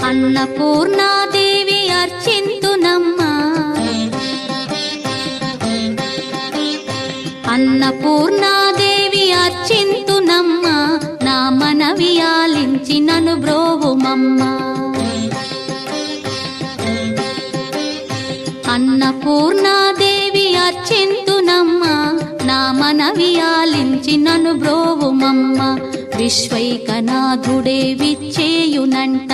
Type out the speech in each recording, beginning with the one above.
అన్నపూర్ణాదేవి అర్చింతునమ్మా, అన్నపూర్ణాదేవి అర్చింతునమ్మా, నా మనవి ఆలించి నన్ను బ్రోవుమమ్మా. అన్నపూర్ణాదేవి అర్చింతునమ్మా, నా మనవి ఆలించి నన్ను బ్రోవుమమ్మా. విశ్వైకనాథుడే విచ్చేయునంట,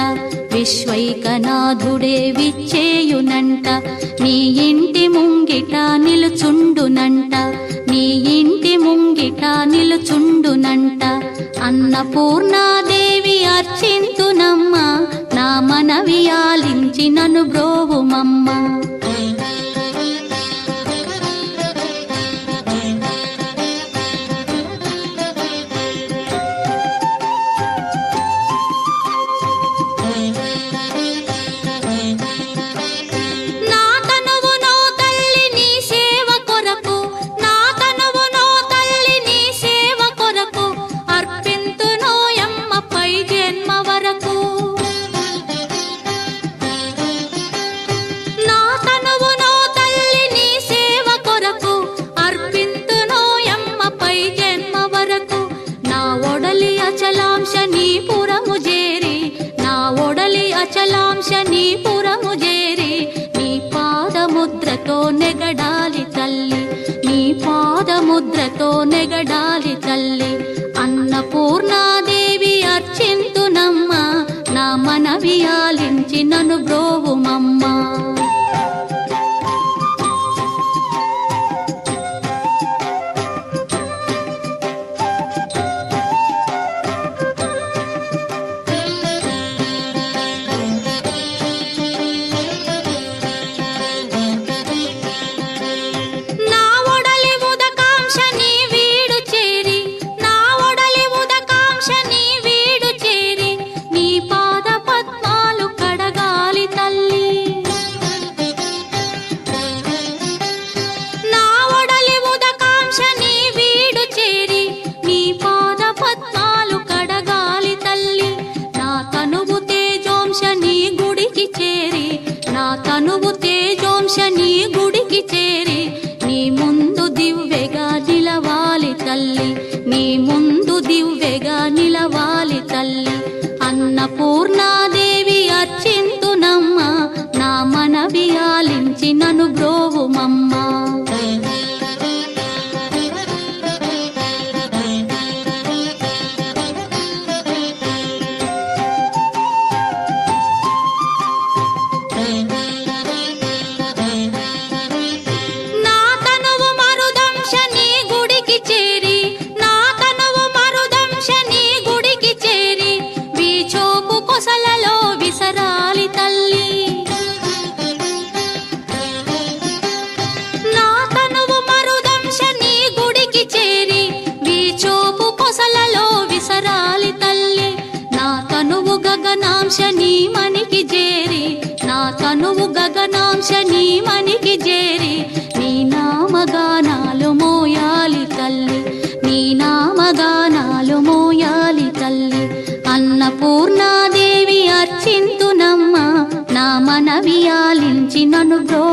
విశ్వైకనాథుడే విచ్చేయునంట, నీ ఇంటి ముంగిట నిలుచుండునంట, నీ ఇంటి ముంగిట నిలుచుండునంట. అన్నపూర్ణాదేవి అర్చింతునమ్మా, నా మనవి ఆలించి నన్ను బ్రోవుమమ్మా. అచలాంశనీపురము చేరి నీ పాదముద్రతో నెగడాలి తల్లి, నీ పాదముద్రతో నెగడాలి తల్లి. అన్నపూర్ణాదేవి అర్చింతునమ్మా, నా మనవి ఆలించి నన్ను బ్రోవుమమ్మా. తనువు తేజోంశని గుడికి చేరి నీ ముందు దివ్వెగా నిలవాలి తల్లి, నీ ముందు దివ్వెగా నిలవాలి తల్లి. అన్నపూర్ణాదేవి అర్చింతునమ్మా, నా మనవి ఆలించి నన్ను బ్రోవుమమ్మా. గగనాంశని మనికి చేరి, నా తనువు గగనాంశని మనికి చేరి నీ నామగానాలు మోయాలి తల్లి, నీ నామగానాలు మోయాలి తల్లి. అన్నపూర్ణాదేవి అర్చింతునమ్మా, నా మనవి ఆలించి నన్ను బ్రో